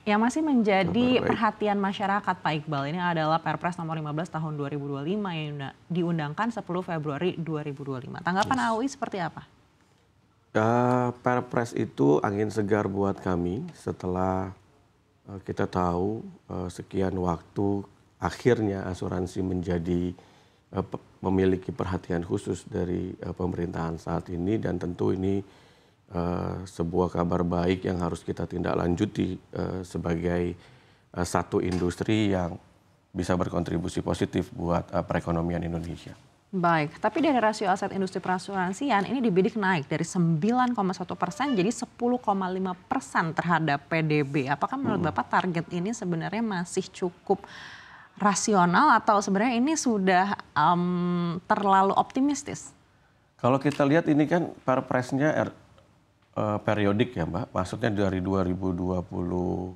Yang masih menjadi Kabar baik. perhatian masyarakat Pak Iqbal ini adalah Perpres nomor 15 tahun 2025 yang diundangkan 10 Februari 2025. Tanggapan Yes. AUI seperti apa? Perpres itu angin segar buat kami setelah kita tahu sekian waktu akhirnya asuransi menjadi memiliki perhatian khusus dari pemerintahan saat ini, dan tentu ini sebuah kabar baik yang harus kita tindak lanjuti sebagai satu industri yang bisa berkontribusi positif buat perekonomian Indonesia. Baik, tapi dari rasio aset industri perasuransian ini dibidik naik dari 9,1% jadi 10,5% terhadap PDB. Apakah menurut Bapak target ini sebenarnya masih cukup rasional atau sebenarnya ini sudah terlalu optimistis? Kalau kita lihat ini kan perpresnya periodik ya Mbak, maksudnya dari 2024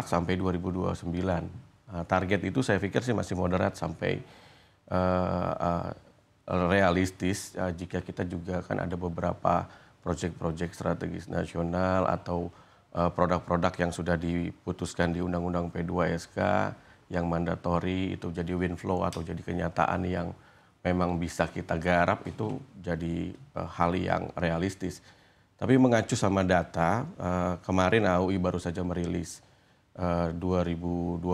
sampai 2029. Target itu saya pikir sih masih moderat sampai realistis jika kita juga kan ada beberapa proyek-proyek strategis nasional atau produk-produk yang sudah diputuskan di Undang-Undang P2SK yang mandatori itu jadi win-flow atau jadi kenyataan yang memang bisa kita garap, itu jadi hal yang realistis. Tapi mengacu sama data, kemarin AUI baru saja merilis 2024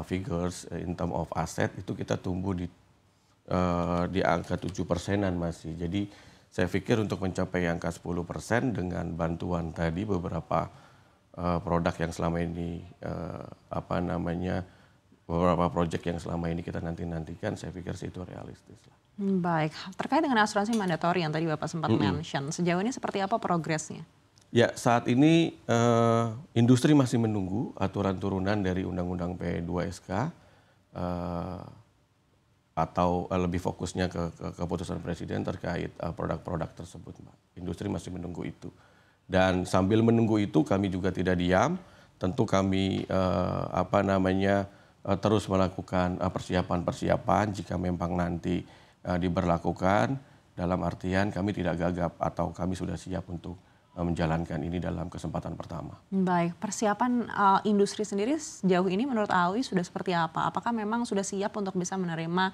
figures in term of asset, itu kita tumbuh di angka 7%-an masih. Jadi saya pikir untuk mencapai angka 10% dengan bantuan tadi beberapa produk yang selama ini beberapa proyek yang selama ini kita nantikan, saya pikir sih itu realistis lah. Baik, terkait dengan asuransi mandatori yang tadi Bapak sempat mention, sejauh ini seperti apa progresnya? Ya, saat ini industri masih menunggu aturan turunan dari Undang-Undang P2SK atau lebih fokusnya ke keputusan Presiden terkait produk-produk tersebut, Mbak. Industri masih menunggu itu. Dan sambil menunggu itu kami juga tidak diam, tentu kami terus melakukan persiapan-persiapan jika memang nanti diberlakukan, dalam artian kami tidak gagap atau kami sudah siap untuk menjalankan ini dalam kesempatan pertama. Baik, persiapan industri sendiri sejauh ini menurut AUI sudah seperti apa? Apakah memang sudah siap untuk bisa menerima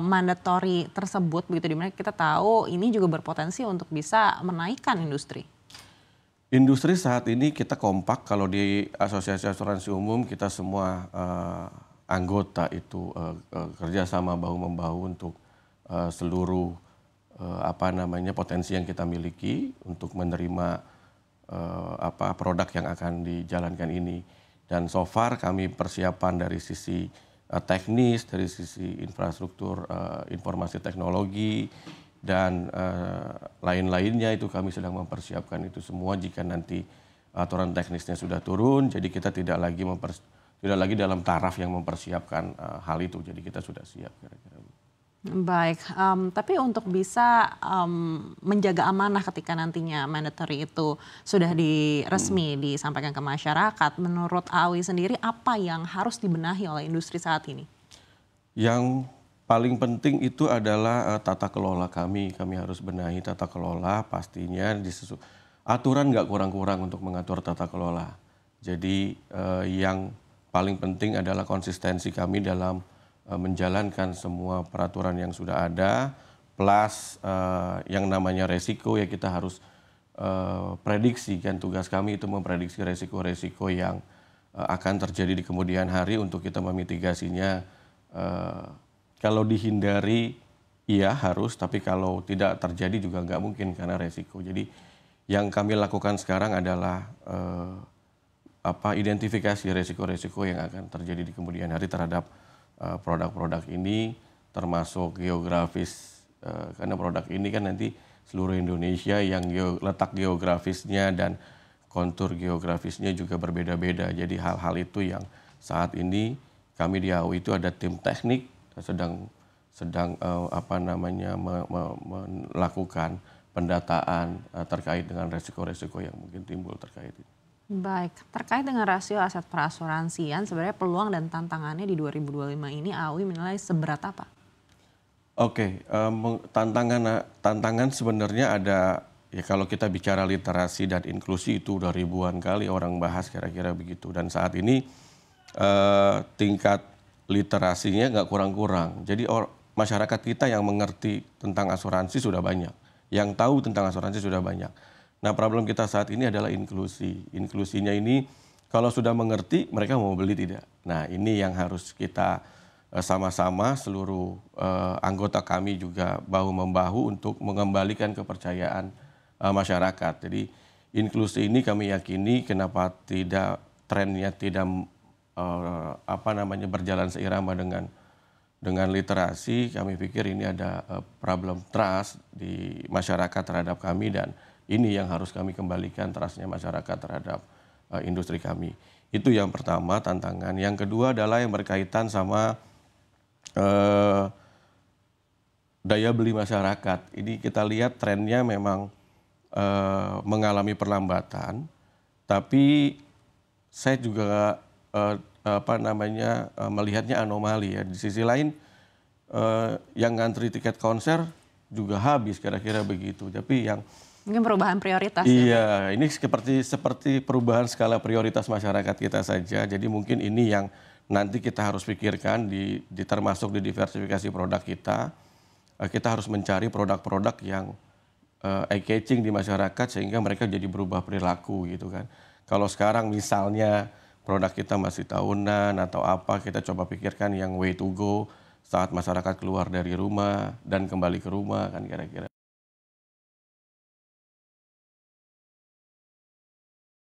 mandatori tersebut begitu, dimana kita tahu ini juga berpotensi untuk bisa menaikkan industri? Industri saat ini kita kompak, kalau di Asosiasi Asuransi Umum kita semua anggota itu kerjasama bahu-membahu untuk seluruh potensi yang kita miliki untuk menerima produk yang akan dijalankan ini. Dan so far kami persiapan dari sisi teknis, dari sisi infrastruktur informasi teknologi, dan lain-lainnya itu kami sedang mempersiapkan itu semua jika nanti aturan teknisnya sudah turun. Jadi kita tidak lagi dalam taraf yang mempersiapkan hal itu. Jadi kita sudah siap kira-kira. Baik, tapi untuk bisa menjaga amanah ketika nantinya mandatory itu sudah resmi disampaikan ke masyarakat, menurut AUI sendiri apa yang harus dibenahi oleh industri saat ini? Yang paling penting itu adalah tata kelola kami. Kami harus benahi tata kelola, pastinya aturan nggak kurang-kurang untuk mengatur tata kelola. Jadi yang paling penting adalah konsistensi kami dalam menjalankan semua peraturan yang sudah ada, plus yang namanya resiko ya kita harus prediksi, kan tugas kami itu memprediksi resiko-resiko yang akan terjadi di kemudian hari untuk kita memitigasinya. Kalau dihindari iya harus, tapi kalau tidak terjadi juga nggak mungkin karena resiko. Jadi yang kami lakukan sekarang adalah identifikasi resiko-resiko yang akan terjadi di kemudian hari terhadap produk-produk ini, termasuk geografis, karena produk ini kan nanti seluruh Indonesia yang letak geografisnya dan kontur geografisnya juga berbeda-beda. Jadi hal-hal itu yang saat ini kami di AUI itu ada tim teknik sedang melakukan pendataan terkait dengan resiko-resiko yang mungkin timbul terkait itu. Baik, terkait dengan rasio aset perasuransian, sebenarnya peluang dan tantangannya di 2025 ini AUI menilai seberat apa? Oke, tantangan sebenarnya ya kalau kita bicara literasi dan inklusi itu udah ribuan kali orang bahas kira-kira begitu. Dan saat ini tingkat literasinya nggak kurang-kurang. Jadi masyarakat kita yang mengerti tentang asuransi sudah banyak. Yang tahu tentang asuransi sudah banyak. Nah, problem kita saat ini adalah inklusi. Inklusinya ini kalau sudah mengerti, mereka mau beli tidak. Nah, ini yang harus kita sama-sama seluruh anggota kami juga bahu-membahu untuk mengembalikan kepercayaan masyarakat. Jadi inklusi ini kami yakini kenapa tidak trennya tidak berjalan seirama dengan literasi. Kami pikir ini ada problem trust di masyarakat terhadap kami dan ini yang harus kami kembalikan trustnya masyarakat terhadap industri kami. Itu yang pertama tantangan. Yang kedua adalah yang berkaitan sama daya beli masyarakat. Ini kita lihat trennya memang mengalami perlambatan, tapi saya juga melihatnya anomali ya. Di sisi lain yang ngantri tiket konser juga habis kira-kira begitu. Tapi yang mungkin perubahan prioritas. Iya, ini seperti perubahan skala prioritas masyarakat kita saja. Jadi mungkin ini yang nanti kita harus pikirkan termasuk di diversifikasi produk kita. Kita harus mencari produk-produk yang eye-catching di masyarakat sehingga mereka jadi berubah perilaku gitu kan. Kalau sekarang misalnya produk kita masih tahunan atau apa, kita coba pikirkan yang way to go saat masyarakat keluar dari rumah dan kembali ke rumah kan kira-kira.